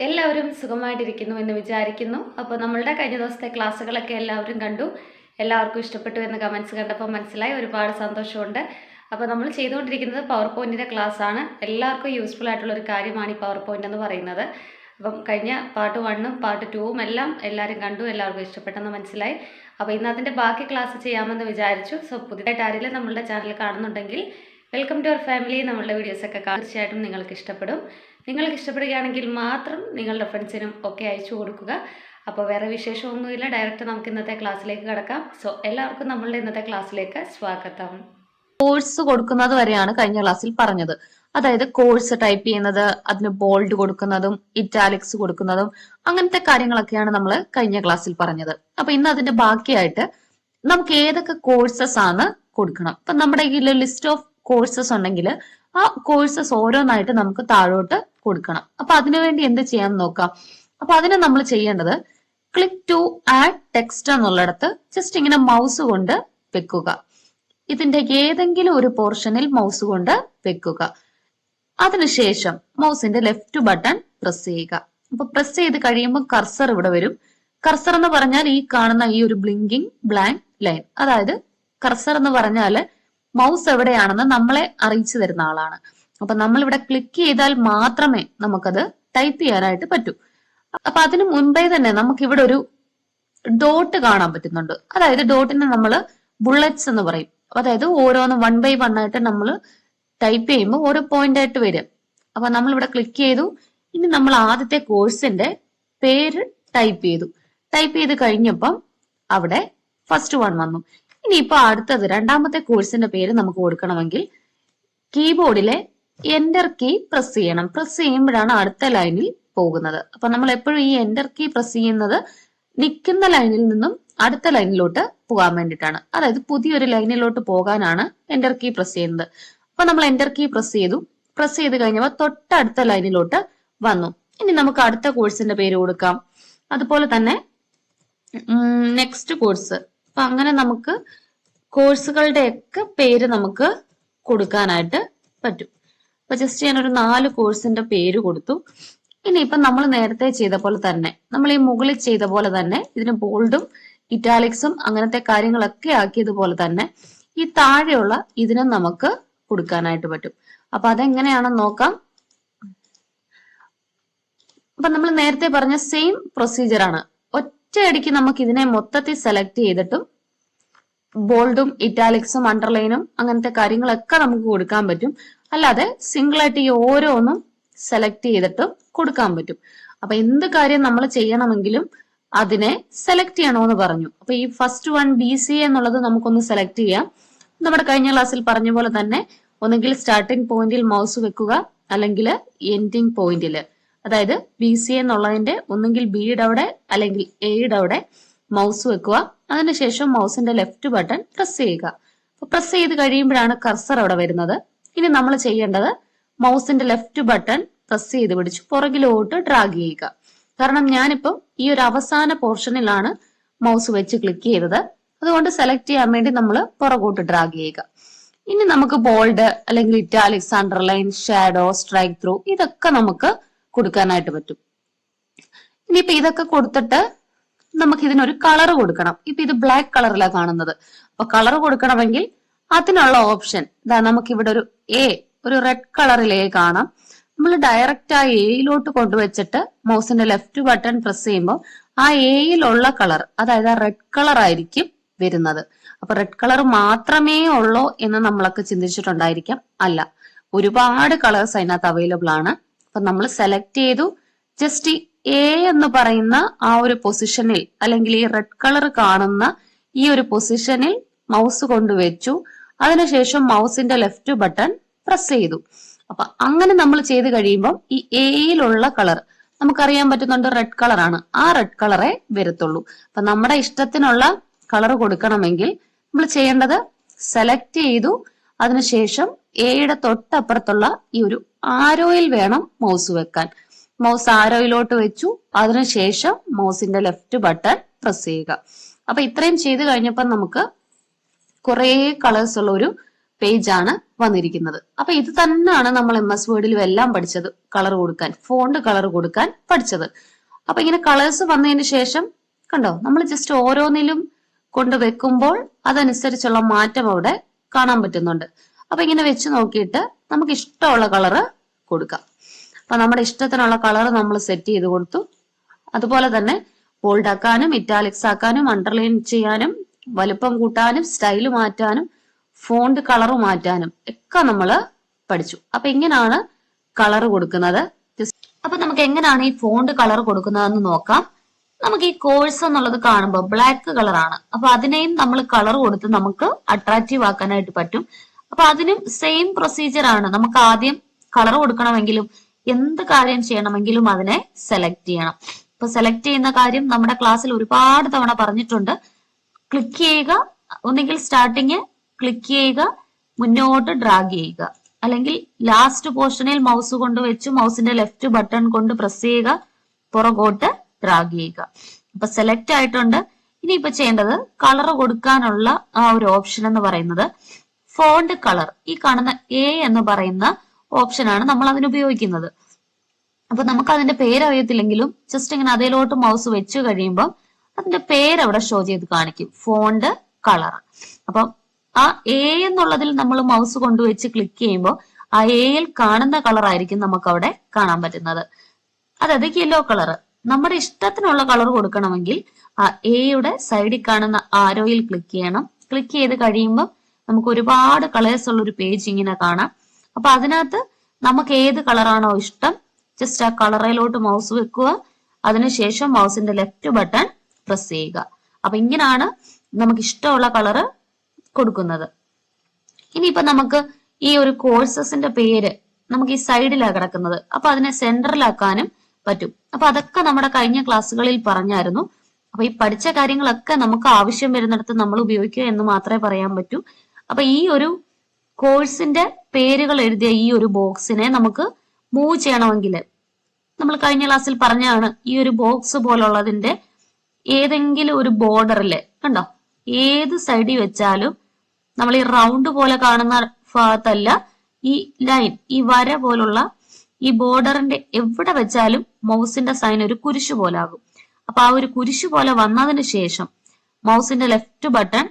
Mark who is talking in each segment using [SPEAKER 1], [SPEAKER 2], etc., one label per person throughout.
[SPEAKER 1] എല്ലാവരും സുഖമായിട്ടിരിക്കുന്നു എന്ന് വിചാരിക്കുന്നു. അപ്പോൾ നമ്മളുടെ കഴിഞ്ഞ ദിവസത്തെ ക്ലാസ്സുകളൊക്കെ എല്ലാവരും കണ്ടു. എല്ലാവർക്കും ഇഷ്ടപ്പെട്ടു എന്ന് കമൻസ് കണ്ടപ്പോൾ മനസ്സിലായി. ഒരുപാട് സന്തോഷമുണ്ട്. അപ്പോൾ നമ്മൾ ചെയ്തുകൊണ്ടിരിക്കുന്നത് പവർ പോയിൻറ്റിൻ്റെ ക്ലാസ്സാണ്. എല്ലാവർക്കും യൂസ്ഫുൾ ആയിട്ടുള്ളൊരു കാര്യമാണ് ഈ പവർ പോയിൻ്റ് എന്ന് പറയുന്നത്. അപ്പം കഴിഞ്ഞ പാർട്ട് 1ഉം പാർട്ട് 2ഉം എല്ലാം എല്ലാവരും കണ്ടു, എല്ലാവർക്കും ഇഷ്ടപ്പെട്ടെന്ന് മനസ്സിലായി. അപ്പോൾ ഇന്ന് അതിൻ്റെ ബാക്കി ക്ലാസ് ചെയ്യാമെന്ന് വിചാരിച്ചു. സോ പുതിയതായിട്ട് ആരെങ്കിലും നമ്മളുടെ ചാനൽ കാണുന്നുണ്ടെങ്കിൽ വെൽക്കം ടു അവർ ഫാമിലി. നമ്മളുടെ വീഡിയോസൊക്കെ തീർച്ചയായിട്ടും നിങ്ങൾക്ക് ഇഷ്ടപ്പെടും. നിങ്ങൾക്ക് ഇഷ്ടപ്പെടുകയാണെങ്കിൽ മാത്രം നിങ്ങളുടെ ഫ്രണ്ട്സിനും ഒക്കെ അയച്ചു കൊടുക്കുക. അപ്പോൾ വേറെ വിശേഷമൊന്നുമില്ല, ഡയറക്റ്റ് നമുക്ക് ഇന്നത്തെ ക്ലാസ്സിലേക്ക് കിടക്കാം. സോ എല്ലാവർക്കും നമ്മളുടെ ഇന്നത്തെ ക്ലാസ്സിലേക്ക് സ്വാഗതം.
[SPEAKER 2] കോഴ്സ് കൊടുക്കുന്നത് വരെയാണ് കഴിഞ്ഞ ക്ലാസ്സിൽ പറഞ്ഞത്. അതായത് കോഴ്സ് ടൈപ്പ് ചെയ്യുന്നത്, അതിന് ബോൾഡ് കൊടുക്കുന്നതും ഇറ്റാലിക്സ് കൊടുക്കുന്നതും അങ്ങനത്തെ കാര്യങ്ങളൊക്കെയാണ് നമ്മൾ കഴിഞ്ഞ ക്ലാസ്സിൽ പറഞ്ഞത്. അപ്പൊ ഇന്ന് അതിന്റെ ബാക്കിയായിട്ട് നമുക്ക് ഏതൊക്കെ കോഴ്സസ് ആണ് കൊടുക്കണം. ഇപ്പൊ നമ്മുടെ ഈ ലിസ്റ്റ് ഓഫ് കോഴ്സസ് ഉണ്ടെങ്കിൽ ആ കോഴ്സസ് ഓരോന്നായിട്ട് നമുക്ക് താഴോട്ട് കൊടുക്കണം. അപ്പൊ അതിനുവേണ്ടി എന്ത് ചെയ്യാൻ നോക്കാം. അപ്പൊ അതിന് നമ്മൾ ചെയ്യേണ്ടത് ക്ലിക്ക് ടു ആഡ് ടെക്സ്റ്റ് എന്നുള്ളിടത്ത് ജസ്റ്റ് ഇങ്ങനെ മൗസ് കൊണ്ട് വെക്കുക. ഇതിന്റെ ഏതെങ്കിലും ഒരു പോർഷനിൽ മൗസ് കൊണ്ട് വെക്കുക. അതിനുശേഷം മൗസിന്റെ ലെഫ്റ്റ് ബട്ടൺ പ്രസ് ചെയ്യുക. അപ്പൊ പ്രസ് ചെയ്ത് കഴിയുമ്പോൾ കർസർ ഇവിടെ വരും. കർസർ എന്ന് പറഞ്ഞാൽ ഈ കാണുന്ന ഈ ഒരു ബ്ലിങ്കിങ് ബ്ലാങ്ക് ലൈൻ, അതായത് കർസർ എന്ന് പറഞ്ഞാല് മൗസ് എവിടെയാണെന്ന് നമ്മളെ അറിയിച്ചു തരുന്ന ആളാണ്. അപ്പൊ നമ്മൾ ഇവിടെ ക്ലിക്ക് ചെയ്താൽ മാത്രമേ നമുക്കത് ടൈപ്പ് ചെയ്യാനായിട്ട് പറ്റൂ. അപ്പൊ അതിനു മുൻപേ തന്നെ നമുക്ക് ഇവിടെ ഒരു ഡോട്ട് കാണാൻ പറ്റുന്നുണ്ട്. അതായത് ഡോട്ടിനെ നമ്മൾ ബുള്ളറ്റ്സ് എന്ന് പറയും. അതായത് ഓരോന്ന് 1 by 1 ആയിട്ട് നമ്മൾ ടൈപ്പ് ചെയ്യുമ്പോൾ ഓരോ പോയിന്റ് ആയിട്ട് വരും. അപ്പൊ നമ്മൾ ഇവിടെ ക്ലിക്ക് ചെയ്തു. ഇനി നമ്മൾ ആദ്യത്തെ കോഴ്സിന്റെ പേര് ടൈപ്പ് ചെയ്തു. ടൈപ്പ് ചെയ്ത് കഴിഞ്ഞപ്പം അവിടെ ഫസ്റ്റ് 1 വന്നു. ഇനിയിപ്പോ അടുത്തത് രണ്ടാമത്തെ കോഴ്സിന്റെ പേര് നമുക്ക് കൊടുക്കണമെങ്കിൽ കീബോർഡിലെ എന്റർ കീ പ്രസ് ചെയ്യണം. പ്രസ് ചെയ്യുമ്പോഴാണ് അടുത്ത ലൈനിൽ പോകുന്നത്. അപ്പൊ നമ്മൾ എപ്പോഴും ഈ എന്റർ കീ പ്രസ് ചെയ്യുന്നത് നിൽക്കുന്ന ലൈനിൽ നിന്നും അടുത്ത ലൈനിലോട്ട് പോകാൻ വേണ്ടിയിട്ടാണ്. അതായത് പുതിയൊരു ലൈനിലോട്ട് പോകാനാണ് എന്റർ കീ പ്രസ് ചെയ്യുന്നത്. അപ്പൊ നമ്മൾ എന്റർ കീ പ്രസ് ചെയ്തു. പ്രസ് ചെയ്ത് കഴിഞ്ഞപ്പോൾ തൊട്ടടുത്ത ലൈനിലോട്ട് വന്നു. ഇനി നമുക്ക് അടുത്ത കോഴ്സിന്റെ പേര് കൊടുക്കാം. അതുപോലെ തന്നെ നെക്സ്റ്റ് കോഴ്സ്. അപ്പൊ അങ്ങനെ നമുക്ക് കോഴ്സുകളുടെ ഒക്കെ പേര് നമുക്ക് കൊടുക്കാനായിട്ട് പറ്റും. അപ്പൊ ജസ്റ്റ് ഞാനൊരു 4 കോഴ്സിന്റെ പേര് കൊടുത്തു. ഇനിയിപ്പൊ നമ്മൾ നേരത്തെ ചെയ്ത പോലെ തന്നെ, നമ്മൾ ഈ മുകളിൽ ചെയ്ത പോലെ തന്നെ ഇതിന് ബോൾഡും ഇറ്റാലിക്സും അങ്ങനത്തെ കാര്യങ്ങളൊക്കെ ആക്കിയതുപോലെ തന്നെ ഈ താഴെയുള്ള ഇതിനും നമുക്ക് കൊടുക്കാനായിട്ട് പറ്റും. അപ്പൊ അതെങ്ങനെയാണെന്ന് നോക്കാം. അപ്പൊ നമ്മൾ നേരത്തെ പറഞ്ഞ സെയിം പ്രൊസീജിയർ ആണ്. ഒറ്റയടിക്ക് നമുക്ക് ഇതിനെ മൊത്തത്തിൽ സെലക്ട് ചെയ്തിട്ടും ബോൾഡും ഇറ്റാലിക്സും അണ്ടർലൈനും അങ്ങനത്തെ കാര്യങ്ങളൊക്കെ നമുക്ക് കൊടുക്കാൻ പറ്റും. അല്ലാതെ സിംഗിൾ ആയിട്ട് ഈ ഓരോന്നും സെലക്ട് ചെയ്തിട്ടും കൊടുക്കാൻ പറ്റും. അപ്പൊ എന്ത് കാര്യം നമ്മൾ ചെയ്യണമെങ്കിലും അതിനെ സെലക്ട് ചെയ്യണമെന്ന് പറഞ്ഞു. അപ്പൊ ഈ ഫസ്റ്റ് 1 BCA എന്നുള്ളത് നമുക്കൊന്ന് സെലക്ട് ചെയ്യാം. നമ്മുടെ കഴിഞ്ഞ ക്ലാസ്സിൽ പറഞ്ഞ പോലെ തന്നെ ഒന്നുകിൽ സ്റ്റാർട്ടിംഗ് പോയിന്റിൽ മൗസ് വെക്കുക, അല്ലെങ്കിൽ എൻഡിങ് പോയിന്റില്, അതായത് BCA എന്നുള്ളതിന്റെ ഒന്നുകിൽ ബിയുടെ അവിടെ അല്ലെങ്കിൽ എയുടെ അവിടെ മൗസ് വെക്കുക. അതിനുശേഷം മൗസിന്റെ ലെഫ്റ്റ് ബട്ടൺ പ്രസ് ചെയ്യുക. അപ്പൊ പ്രസ് ചെയ്ത് കഴിയുമ്പോഴാണ് കർസർ അവിടെ വരുന്നത്. ഇനി നമ്മൾ ചെയ്യേണ്ടത് മൗസിന്റെ ലെഫ്റ്റ് ബട്ടൺ പ്രസ് ചെയ്ത് പിടിച്ച് പുറകിലോട്ട് ഡ്രാഗ് ചെയ്യുക. കാരണം ഞാനിപ്പം ഈ ഒരു അവസാന പോർഷനിലാണ് മൗസ് വെച്ച് ക്ലിക്ക് ചെയ്തത്. അതുകൊണ്ട് സെലക്ട് ചെയ്യാൻ വേണ്ടി നമ്മൾ പുറകോട്ട് ഡ്രാഗ് ചെയ്യുക. ഇനി നമുക്ക് ബോൾഡ് അല്ലെങ്കിൽ italics, underline, shadow, strike through ഇതൊക്കെ നമുക്ക് കൊടുക്കാനായിട്ട് പറ്റും. ഇനിയിപ്പൊ ഇതൊക്കെ കൊടുത്തിട്ട് നമുക്ക് ഇതിനൊരു കളർ കൊടുക്കണം. ഇപ്പൊ ഇത് ബ്ലാക്ക് കളറിലാണ് കാണുന്നത്. അപ്പൊ കളർ കൊടുക്കണമെങ്കിൽ അതിനുള്ള ഓപ്ഷൻ ഇതാ, നമുക്ക് ഇവിടെ ഒരു റെഡ് കളറിൽ A കാണാം. നമ്മൾ ഡയറക്റ്റ് ആ എയിലോട്ട് കൊണ്ടുവച്ചിട്ട് മൗസിന്റെ ലെഫ്റ്റ് ബട്ടൺ പ്രസ് ചെയ്യുമ്പോൾ ആ എയിലുള്ള കളർ, അതായത് ആ റെഡ് കളർ ആയിരിക്കും വരുന്നത്. അപ്പൊ റെഡ് കളർ മാത്രമേ ഉള്ളൂ എന്ന് നമ്മളൊക്കെ ചിന്തിച്ചിട്ടുണ്ടായിരിക്കാം. അല്ല, ഒരുപാട് കളേഴ്സ് അതിനകത്ത് അവൈലബിൾ ആണ്. അപ്പൊ നമ്മൾ സെലക്ട് ചെയ്തു. ജസ്റ്റ് A എന്ന് പറയുന്ന ആ ഒരു പൊസിഷനിൽ, അല്ലെങ്കിൽ ഈ റെഡ് കളർ കാണുന്ന ഈ ഒരു പൊസിഷനിൽ മൗസ് കൊണ്ടുവച്ചു. അതിനുശേഷം മൗസിന്റെ ലെഫ്റ്റ് ബട്ടൺ പ്രസ് ചെയ്തു. അപ്പൊ അങ്ങനെ നമ്മൾ ചെയ്ത് കഴിയുമ്പോൾ ഈ എയിലുള്ള കളർ നമുക്കറിയാൻ പറ്റുന്നുണ്ട് റെഡ് കളർ ആണ്. ആ റെഡ് കളറേ വരത്തുള്ളൂ. അപ്പൊ നമ്മുടെ ഇഷ്ടത്തിനുള്ള കളർ കൊടുക്കണമെങ്കിൽ നമ്മൾ ചെയ്യേണ്ടത് സെലക്ട് ചെയ്തു. അതിനുശേഷം എയുടെ തൊട്ടപ്പുറത്തുള്ള ഈ ഒരു ആരോയിൽ വേണം മൗസ് വെക്കാൻ. മൗസ് ആരോയിലോട്ട് വെച്ചു. അതിനുശേഷം മൗസിന്റെ ലെഫ്റ്റ് ബട്ടൺ പ്രസ് ചെയ്യുക. അപ്പൊ ഇത്രയും ചെയ്ത് കഴിഞ്ഞപ്പോൾ നമുക്ക് കുറെ കളേഴ്സ് ഉള്ള ഒരു പേജ് ആണ് വന്നിരിക്കുന്നത്. അപ്പൊ ഇത് തന്നെയാണ് നമ്മൾ MS വേർഡിലും എല്ലാം പഠിച്ചത്, കളർ കൊടുക്കാൻ, ഫോണ്ട് കളർ കൊടുക്കാൻ പഠിച്ചത്. അപ്പൊ ഇങ്ങനെ കളേഴ്സ് വന്നതിന് ശേഷം കണ്ടോ, നമ്മൾ ജസ്റ്റ് ഓരോന്നിലും കൊണ്ട് വെക്കുമ്പോൾ അതനുസരിച്ചുള്ള മാറ്റം അവിടെ കാണാൻ പറ്റുന്നുണ്ട്. അപ്പൊ ഇങ്ങനെ വെച്ച് നോക്കിയിട്ട് നമുക്ക് ഇഷ്ടമുള്ള കളറ് കൊടുക്കാം. അപ്പൊ നമ്മുടെ ഇഷ്ടത്തിനുള്ള കളർ നമ്മൾ സെറ്റ് ചെയ്ത് കൊടുത്തു. അതുപോലെ തന്നെ ബോൾഡ് ആക്കാനും ഇറ്റാലിക്സ് ആക്കാനും അണ്ടർലൈൻ ചെയ്യാനും വലുപ്പം കൂട്ടാനും സ്റ്റൈല് മാറ്റാനും ഫോണ്ട് കളർ മാറ്റാനും ഒക്കെ നമ്മൾ പഠിച്ചു. അപ്പൊ എങ്ങനെയാണ് കളർ കൊടുക്കുന്നത്, അപ്പൊ നമുക്ക് എങ്ങനെയാണ് ഈ ഫോണ്ട് കളർ കൊടുക്കുന്നതെന്ന് നോക്കാം. നമുക്ക് ഈ കോഴ്സ് എന്നുള്ളത് കാണുമ്പോൾ ബ്ലാക്ക് കളറാണ്. അപ്പൊ അതിനെയും നമ്മൾ കളർ കൊടുത്ത് നമുക്ക് അട്രാക്റ്റീവ് ആക്കാനായിട്ട് പറ്റും. അപ്പൊ അതിനും സെയിം പ്രൊസീജിയർ ആണ്. നമുക്ക് ആദ്യം കളർ കൊടുക്കണമെങ്കിലും എന്ത് കാര്യം ചെയ്യണമെങ്കിലും അതിനെ സെലക്ട് ചെയ്യണം. ഇപ്പൊ സെലക്ട് ചെയ്യുന്ന കാര്യം നമ്മുടെ ക്ലാസ്സിൽ ഒരുപാട് തവണ പറഞ്ഞിട്ടുണ്ട്. ക്ലിക്ക് ചെയ്യുക, ഒന്നെങ്കിൽ സ്റ്റാർട്ടിങ് ക്ലിക്ക് ചെയ്യുക, മുന്നോട്ട് ഡ്രാഗ് ചെയ്യുക, അല്ലെങ്കിൽ ലാസ്റ്റ് പോർഷനിൽ മൗസ് കൊണ്ട് വെച്ച് മൗസിന്റെ ലെഫ്റ്റ് ബട്ടൺ കൊണ്ട് പ്രസ് ചെയ്യുക, പുറകോട്ട് ഡ്രാഗ് ചെയ്യുക. അപ്പൊ സെലക്ട് ആയിട്ടുണ്ട്. ഇനിയിപ്പോ ചെയ്യേണ്ടത് കളർ കൊടുക്കാനുള്ള ആ ഒരു ഓപ്ഷൻ എന്ന് പറയുന്നത് ഫോണ്ട് കളർ. ഈ കാണുന്ന A എന്ന് പറയുന്ന ഓപ്ഷനാണ് നമ്മൾ അതിന് ഉപയോഗിക്കുന്നത്. അപ്പൊ നമുക്ക് അതിന്റെ പേര് അറിയത്തില്ലെങ്കിലും ജസ്റ്റ് ഇങ്ങനെ അതിലോട്ട് മൗസ് വെച്ച് കഴിയുമ്പോൾ അതിന്റെ പേര് അവിടെ ഷോ ചെയ്ത് കാണിക്കും, ഫോണ്ട് കളർ. അപ്പം ആ A എന്നുള്ളതിൽ നമ്മൾ മൗസ് കൊണ്ടുവച്ച് ക്ലിക്ക് ചെയ്യുമ്പോൾ ആ Aയിൽ കാണുന്ന കളർ ആയിരിക്കും നമുക്ക് അവിടെ കാണാൻ പറ്റുന്നത്. അതായത് യെല്ലോ കളർ. നമ്മുടെ ഇഷ്ടത്തിനുള്ള കളർ കൊടുക്കണമെങ്കിൽ ആ Aയുടെ സൈഡിൽ കാണുന്ന ആരോയിൽ ക്ലിക്ക് ചെയ്യണം. ക്ലിക്ക് ചെയ്ത് കഴിയുമ്പോൾ നമുക്ക് ഒരുപാട് കളേഴ്സ് ഉള്ള ഒരു പേജ് ഇങ്ങനെ കാണാം. അപ്പൊ അതിനകത്ത് നമുക്ക് ഏത് കളറാണോ ഇഷ്ടം ജസ്റ്റ് ആ കളറിലോട്ട് മൗസ് വെക്കുക, അതിനുശേഷം മൗസിന്റെ ലെഫ്റ്റ് ബട്ടൺ പ്രസ് ചെയ്യുക. അപ്പൊ ഇങ്ങനെയാണ് നമുക്ക് ഇഷ്ടമുള്ള കളറ് കൊടുക്കുന്നത്. ഇനിയിപ്പോ നമുക്ക് ഈ ഒരു കോഴ്സസിന്റെ പേര് നമുക്ക് ഈ സൈഡിലാണ് കിടക്കുന്നത്. അപ്പൊ അതിനെ സെന്ററിലാക്കാനും പറ്റും. അപ്പൊ അതൊക്കെ നമ്മുടെ കഴിഞ്ഞ ക്ലാസ്സുകളിൽ പറഞ്ഞായിരുന്നു. അപ്പൊ ഈ പഠിച്ച കാര്യങ്ങളൊക്കെ നമുക്ക് ആവശ്യം വരുന്നിടത്ത് നമ്മൾ ഉപയോഗിക്കുക എന്ന് മാത്രമേ പറയാൻ പറ്റൂ. അപ്പൊ ഈ ഒരു കോഴ്സിന്റെ പേരുകൾ എഴുതിയ ഈ ഒരു ബോക്സിനെ നമുക്ക് മൂവ് ചെയ്യണമെങ്കിൽ നമ്മൾ കഴിഞ്ഞ ക്ലാസ്സിൽ പറഞ്ഞാണ്, ഈ ഒരു ബോക്സ് പോലുള്ളതിന്റെ ഏതെങ്കിലും ഒരു ബോർഡറില് കണ്ടോ, ഏത് സൈഡിൽ വെച്ചാലും നമ്മൾ ഈ റൗണ്ട് പോലെ കാണുന്ന ഭാഗത്തല്ല, ഈ ലൈൻ, ഈ വര പോലുള്ള ഈ ബോർഡറിന്റെ എവിടെ വെച്ചാലും മൗസിന്റെ സൈൻ ഒരു കുരിശു പോലെ ആകും. അപ്പൊ ആ ഒരു കുരിശു പോലെ വന്നതിന് ശേഷം മൗസിന്റെ ലെഫ്റ്റ് ബട്ടൺ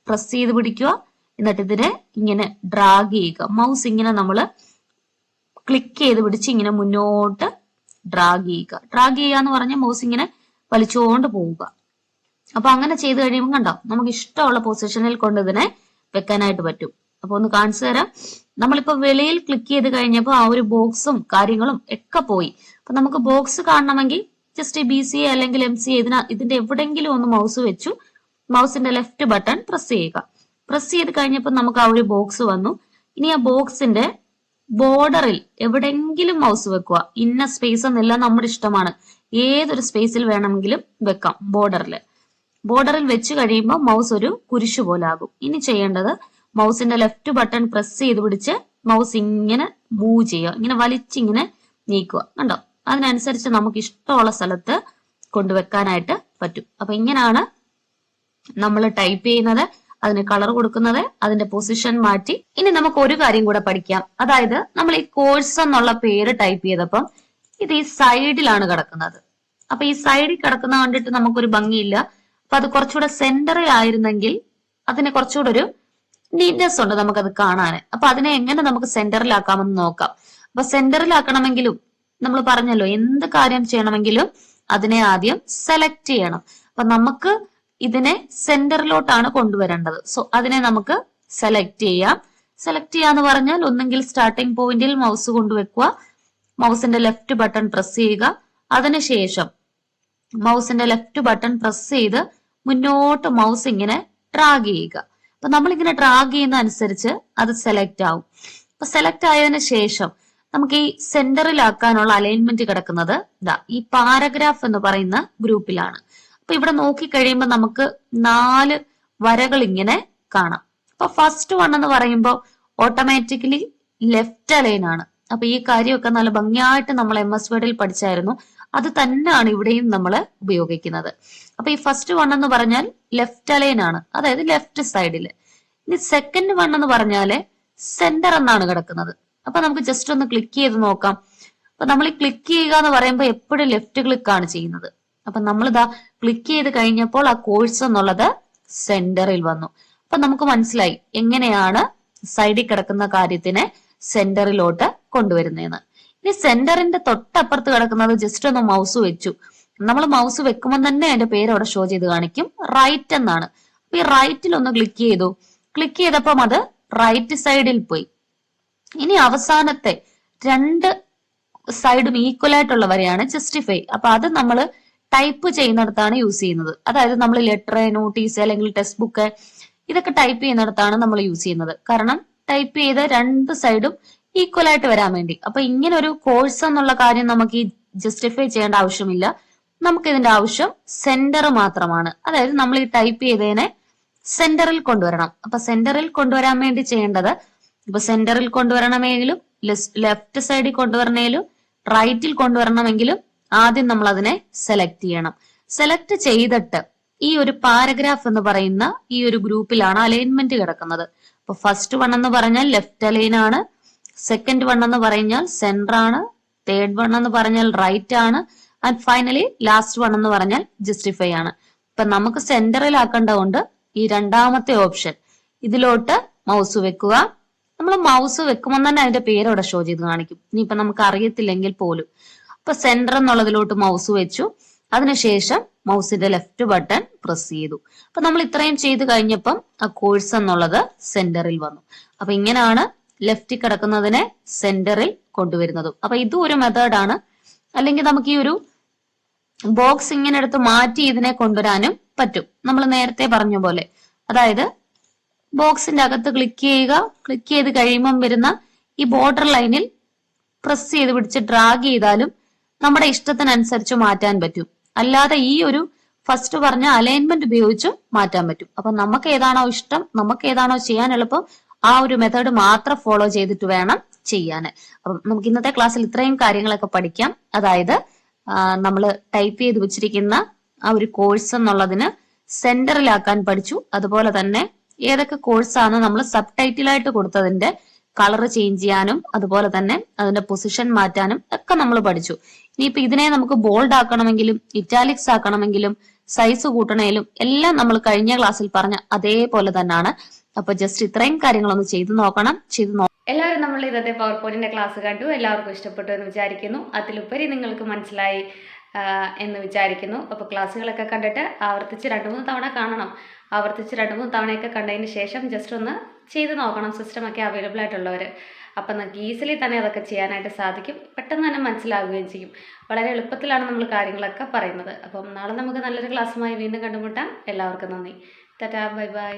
[SPEAKER 2] പ്രസ് ചെയ്ത് പിടിക്കുക, എന്നിട്ട് ഇതിനെ ഇങ്ങനെ ഡ്രാഗ് ചെയ്യുക. മൗസ് ഇങ്ങനെ നമ്മൾ ക്ലിക്ക് ചെയ്ത് പിടിച്ച് ഇങ്ങനെ മുന്നോട്ട് ഡ്രാഗ് ചെയ്യുക. ഡ്രാഗ് ചെയ്യുക എന്ന് പറഞ്ഞാൽ മൗസ് ഇങ്ങനെ വലിച്ചുകൊണ്ട് പോവുക. അപ്പൊ അങ്ങനെ ചെയ്ത് കഴിയുമ്പോൾ കണ്ടോ, നമുക്ക് ഇഷ്ടമുള്ള പൊസിഷനിൽ കൊണ്ട് ഇതിനെ വെക്കാനായിട്ട് പറ്റും. അപ്പൊ ഒന്ന് കാണിച്ചു തരാം. നമ്മളിപ്പോ വെളിയിൽ ക്ലിക്ക് ചെയ്ത് കഴിഞ്ഞപ്പോൾ ആ ഒരു ബോക്സും കാര്യങ്ങളും ഒക്കെ പോയി. അപ്പൊ നമുക്ക് ബോക്സ് കാണണമെങ്കിൽ ജസ്റ്റ് BCA അല്ലെങ്കിൽ MCA ഇതിന്റെ എവിടെയെങ്കിലും ഒന്ന് മൗസ് വെച്ചു മൗസിന്റെ ലെഫ്റ്റ് ബട്ടൺ പ്രസ് ചെയ്യുക. പ്രസ് ചെയ്ത് കഴിഞ്ഞപ്പോൾ നമുക്ക് ആ ഒരു ബോക്സ് വന്നു. ഇനി ആ ബോക്സിന്റെ ബോർഡറിൽ എവിടെയെങ്കിലും മൗസ് വെക്കുക. ഇന്ന സ്പേസ് എന്നില്ല, നമ്മുടെ ഇഷ്ടമാണ്, ഏതൊരു സ്പേസിൽ വേണമെങ്കിലും വെക്കാം. ബോർഡറിൽ വെച്ച് കഴിയുമ്പോൾ മൗസ് ഒരു കുരിശു പോലെ ആകും. ഇനി ചെയ്യേണ്ടത് മൗസിന്റെ ലെഫ്റ്റ് ബട്ടൺ പ്രസ് ചെയ്ത് പിടിച്ച് മൗസ് ഇങ്ങനെ മൂവ് ചെയ്യുക, ഇങ്ങനെ വലിച്ചിങ്ങനെ നീക്കുക. കണ്ടോ, അതിനനുസരിച്ച് നമുക്ക് ഇഷ്ടമുള്ള സ്ഥലത്ത് കൊണ്ടുവെക്കാനായിട്ട് പറ്റും. അപ്പൊ ഇങ്ങനെയാണ് നമ്മൾ ടൈപ്പ് ചെയ്യുന്നത്, അതിന് കളർ കൊടുക്കുന്നത്, അതിന്റെ പൊസിഷൻ മാറ്റി. ഇനി നമുക്ക് ഒരു കാര്യം കൂടെ പഠിക്കാം. അതായത് നമ്മൾ ഈ കോഴ്സ് എന്നുള്ള പേര് ടൈപ്പ് ചെയ്തപ്പം ഇത് ഈ സൈഡിലാണ് കിടക്കുന്നത്. അപ്പൊ ഈ സൈഡിൽ കിടക്കുന്ന കണ്ടിട്ട് നമുക്കൊരു ഭംഗിയില്ല. അപ്പൊ അത് കുറച്ചുകൂടെ സെന്ററിൽ ആയിരുന്നെങ്കിൽ അതിന് കുറച്ചുകൂടെ ഒരു നീറ്റ്നെസ് ഉണ്ട് നമുക്കത് കാണാൻ. അപ്പൊ അതിനെ എങ്ങനെ നമുക്ക് സെന്ററിലാക്കാമെന്ന് നോക്കാം. അപ്പൊ സെന്ററിലാക്കണമെങ്കിലും നമ്മൾ പറഞ്ഞല്ലോ, എന്ത് കാര്യം ചെയ്യണമെങ്കിലും അതിനെ ആദ്യം സെലക്ട് ചെയ്യണം. അപ്പൊ നമുക്ക് ഇതിനെ സെന്ററിലോട്ടാണ് കൊണ്ടുവരേണ്ടത്. സോ അതിനെ നമുക്ക് സെലക്ട് ചെയ്യാം. സെലക്ട് ചെയ്യാന്ന് പറഞ്ഞാൽ ഒന്നെങ്കിൽ സ്റ്റാർട്ടിംഗ് പോയിന്റിൽ മൗസ് കൊണ്ടുവെക്കുക, മൗസിന്റെ ലെഫ്റ്റ് ബട്ടൺ പ്രസ് ചെയ്യുക, അതിനുശേഷം മൗസിന്റെ ലെഫ്റ്റ് ബട്ടൺ പ്രസ് ചെയ്ത് മുന്നോട്ട് മൗസ് ഇങ്ങനെ ഡ്രാഗ് ചെയ്യുക. അപ്പൊ നമ്മളിങ്ങനെ ഡ്രാഗ് ചെയ്യുന്ന അനുസരിച്ച് അത് സെലക്ട് ആവും. അപ്പൊ സെലക്ട് ആയതിനു ശേഷം നമുക്ക് ഈ സെന്ററിലാക്കാനുള്ള അലൈൻമെന്റ് കിടക്കുന്നത് ഈ പാരഗ്രാഫ് എന്ന് പറയുന്ന ഗ്രൂപ്പിലാണ്. അപ്പൊ ഇവിടെ നോക്കി കഴിയുമ്പോൾ നമുക്ക് 4 വരകൾ ഇങ്ങനെ കാണാം. അപ്പൊ ഫസ്റ്റ് വൺ എന്ന് പറയുമ്പോൾ ഓട്ടോമാറ്റിക്കലി ലെഫ്റ്റ് അലൈൻ ആണ്. അപ്പൊ ഈ കാര്യമൊക്കെ നല്ല ഭംഗിയായിട്ട് നമ്മൾ MS വേർഡിൽ പഠിച്ചായിരുന്നു. അത് തന്നെയാണ് ഇവിടെയും നമ്മൾ ഉപയോഗിക്കുന്നത്. അപ്പൊ ഈ ഫസ്റ്റ് വൺ എന്ന് പറഞ്ഞാൽ ലെഫ്റ്റ് അലൈൻ ആണ്, അതായത് ലെഫ്റ്റ് സൈഡില്. ഇനി സെക്കൻഡ് വൺ എന്ന് പറഞ്ഞാല് സെന്റർ എന്നാണ് കിടക്കുന്നത്. അപ്പൊ നമുക്ക് ജസ്റ്റ് ഒന്ന് ക്ലിക്ക് ചെയ്ത് നോക്കാം. അപ്പൊ നമ്മൾ ഈ ക്ലിക്ക് ചെയ്യുക എന്ന് പറയുമ്പോൾ എപ്പോഴും ലെഫ്റ്റ് ക്ലിക്ക് ആണ് ചെയ്യുന്നത്. അപ്പൊ നമ്മളിതാ ക്ലിക്ക് ചെയ്ത് കഴിഞ്ഞപ്പോൾ ആ കോഴ്സ് എന്നുള്ളത് സെന്ററിൽ വന്നു. അപ്പൊ നമുക്ക് മനസ്സിലായി എങ്ങനെയാണ് സൈഡിൽ കിടക്കുന്ന കാര്യത്തിനെ സെന്ററിലോട്ട് കൊണ്ടുവരുന്നതെന്ന്. ഇനി സെന്ററിന്റെ തൊട്ടപ്പുറത്ത് കിടക്കുന്നത് ജസ്റ്റ് ഒന്ന് മൗസ് വെച്ചു. നമ്മൾ മൗസ് വെക്കുമ്പോൾ തന്നെ അതിന്റെ പേര് അവിടെ ഷോ ചെയ്ത് കാണിക്കും, റൈറ്റ് എന്നാണ്. അപ്പൊ ഈ റൈറ്റിൽ ഒന്ന് ക്ലിക്ക് ചെയ്തു. ക്ലിക്ക് ചെയ്തപ്പം അത് റൈറ്റ് സൈഡിൽ പോയി. ഇനി അവസാനത്തെ രണ്ട് സൈഡും ഈക്വൽ ആയിട്ടുള്ള വരെയാണ് ജസ്റ്റിഫൈ. അപ്പൊ അത് നമ്മൾ ടൈപ്പ് ചെയ്യുന്നിടത്താണ് യൂസ് ചെയ്യുന്നത്. അതായത് നമ്മൾ ലെറ്റർ, നോട്ടീസ് അല്ലെങ്കിൽ ടെക്സ്റ്റ് ബുക്ക് ഇതൊക്കെ ടൈപ്പ് ചെയ്യുന്നിടത്താണ് നമ്മൾ യൂസ് ചെയ്യുന്നത്. കാരണം ടൈപ്പ് ചെയ്ത രണ്ട് സൈഡും ഈക്വൽ ആയിട്ട് വരാൻ വേണ്ടി. അപ്പൊ ഇങ്ങനെ ഒരു കോഴ്സ് എന്നുള്ള കാര്യം നമുക്ക് ഈ ജസ്റ്റിഫൈ ചെയ്യേണ്ട ആവശ്യമില്ല. നമുക്ക് ഇതിന്റെ ആവശ്യം സെന്റർ മാത്രമാണ്. അതായത് നമ്മൾ ഈ ടൈപ്പ് ചെയ്തതിനെ സെന്ററിൽ കൊണ്ടുവരണം. അപ്പൊ സെന്ററിൽ കൊണ്ടുവരാൻ വേണ്ടി ചെയ്യേണ്ടത്, ഇപ്പൊ സെന്ററിൽ കൊണ്ടുവരണമെങ്കിലും ലെഫ്റ്റ് സൈഡിൽ കൊണ്ടുവരണമെങ്കിലും റൈറ്റിൽ കൊണ്ടുവരണമെങ്കിലും ആദ്യം നമ്മൾ അതിനെ സെലക്ട് ചെയ്യണം. സെലക്ട് ചെയ്തിട്ട് ഈ ഒരു പാരഗ്രാഫ് എന്ന് പറയുന്ന ഈ ഒരു ഗ്രൂപ്പിലാണ് അലൈൻമെന്റ് കിടക്കുന്നത്. അപ്പൊ ഫസ്റ്റ് വൺ എന്ന് പറഞ്ഞാൽ ലെഫ്റ്റ് അലൈൻ ആണ്, സെക്കൻഡ് വൺ എന്ന് പറഞ്ഞാൽ സെന്റർ ആണ്, തേർഡ് വൺ എന്ന് പറഞ്ഞാൽ റൈറ്റ് ആണ്, ആൻഡ് ഫൈനലി ലാസ്റ്റ് വൺ എന്ന് പറഞ്ഞാൽ ജസ്റ്റിഫൈ ആണ്. ഇപ്പൊ നമുക്ക് സെന്ററിൽ ആക്കേണ്ടതുകൊണ്ട് ഈ രണ്ടാമത്തെ ഓപ്ഷൻ ഇതിലോട്ട് മൗസ് വെക്കുക. നമ്മൾ മൗസ് വെക്കുമ്പോൾ തന്നെ അതിന്റെ പേര് അവിടെ ഷോ ചെയ്ത് കാണിക്കും, ഇനിയിപ്പൊ നമുക്ക് അറിയത്തില്ലെങ്കിൽ പോലും. അപ്പൊ സെന്റർ എന്നുള്ളതിലോട്ട് മൗസ് വെച്ചു. അതിനുശേഷം മൗസിന്റെ ലെഫ്റ്റ് ബട്ടൺ പ്രസ് ചെയ്തു. അപ്പൊ നമ്മൾ ഇത്രയും ചെയ്ത് കഴിഞ്ഞപ്പം ആ കോഴ്സ് എന്നുള്ളത് സെന്ററിൽ വന്നു. അപ്പൊ ഇങ്ങനെയാണ് ലെഫ്റ്റിൽ കിടക്കുന്നതിനെ സെന്ററിൽ കൊണ്ടുവരുന്നതും. അപ്പൊ ഇതും ഒരു മെത്തേഡാണ്. അല്ലെങ്കിൽ നമുക്ക് ഈ ഒരു ബോക്സ് ഇങ്ങനെ എടുത്ത് മാറ്റി ഇതിനെ കൊണ്ടുവരാനും പറ്റും, നമ്മൾ നേരത്തെ പറഞ്ഞ പോലെ. അതായത് ബോക്സിന്റെ അകത്ത് ക്ലിക്ക് ചെയ്യുക, ക്ലിക്ക് ചെയ്ത് കഴിയുമ്പം വരുന്ന ഈ ബോർഡർ ലൈനിൽ പ്രസ് ചെയ്ത് പിടിച്ച് ഡ്രാഗ് ചെയ്താലും നമ്മുടെ ഇഷ്ടത്തിനനുസരിച്ച് മാറ്റാൻ പറ്റും. അല്ലാതെ ഈ ഒരു ഫസ്റ്റ് പറഞ്ഞ അലൈൻമെന്റ് ഉപയോഗിച്ചും മാറ്റാൻ പറ്റും. അപ്പൊ നമുക്ക് ഏതാണോ ഇഷ്ടം, നമുക്ക് ഏതാണോ ചെയ്യാൻ എളുപ്പം, ആ ഒരു മെത്തേഡ് മാത്രം ഫോളോ ചെയ്തിട്ട് വേണം ചെയ്യാൻ. അപ്പം നമുക്ക് ഇന്നത്തെ ക്ലാസ്സിൽ ഇത്രയും കാര്യങ്ങളൊക്കെ പഠിക്കാം. അതായത് നമ്മൾ ടൈപ്പ് ചെയ്ത് വെച്ചിരിക്കുന്ന ആ ഒരു കോഴ്സ് എന്നുള്ളതിന് സെന്ററിലാക്കാൻ പഠിച്ചു. അതുപോലെ തന്നെ ഏതൊക്കെ കോഴ്സാണ് നമ്മൾ സബ് ടൈറ്റിലായിട്ട് കൊടുത്തതിന്റെ കളർ ചേഞ്ച് ചെയ്യാനും അതുപോലെ തന്നെ അതിന്റെ പൊസിഷൻ മാറ്റാനും ഒക്കെ നമ്മൾ പഠിച്ചു. ഇനിയിപ്പോ ഇതിനെ നമുക്ക് ബോൾഡ് ആക്കണമെങ്കിലും ഇറ്റാലിക്സ് ആക്കണമെങ്കിലും സൈസ് കൂട്ടണേലും എല്ലാം നമ്മൾ കഴിഞ്ഞ ക്ലാസ്സിൽ പറഞ്ഞ അതേപോലെ തന്നെയാണ്. അപ്പൊ ജസ്റ്റ് ഇത്രയും കാര്യങ്ങളൊന്ന് ചെയ്തു നോക്കണം.
[SPEAKER 1] എല്ലാവരും നമ്മൾ ഇന്നത്തെ പവർ പോയിന്റിന്റെ ക്ലാസ് കണ്ടു. എല്ലാവർക്കും ഇഷ്ടപ്പെട്ടു എന്ന് വിചാരിക്കുന്നു. അതിലുപരി നിങ്ങൾക്ക് മനസ്സിലായി എന്ന് വിചാരിക്കുന്നു. അപ്പോൾ ക്ലാസ്സുകളൊക്കെ കണ്ടിട്ട് ആവർത്തിച്ച് 2-3 തവണ കാണണം. ആവർത്തിച്ച് 2-3 തവണയൊക്കെ കണ്ടതിന് ശേഷം ജസ്റ്റ് ഒന്ന് ചെയ്ത് നോക്കണം, സിസ്റ്റമൊക്കെ അവൈലബിൾ ആയിട്ടുള്ളവർ. അപ്പം നമുക്ക് ഈസിലി തന്നെ അതൊക്കെ ചെയ്യാനായിട്ട് സാധിക്കും. പെട്ടെന്ന് തന്നെ മനസ്സിലാവുകയും ചെയ്യും. വളരെ എളുപ്പത്തിലാണ് നമ്മൾ കാര്യങ്ങളൊക്കെ പറയുന്നത്. അപ്പം നാളെ നമുക്ക് നല്ലൊരു ക്ലാസ്സുമായി വീണ്ടും കണ്ടുമുട്ടാം. എല്ലാവർക്കും നന്ദി. Tata, bye bye.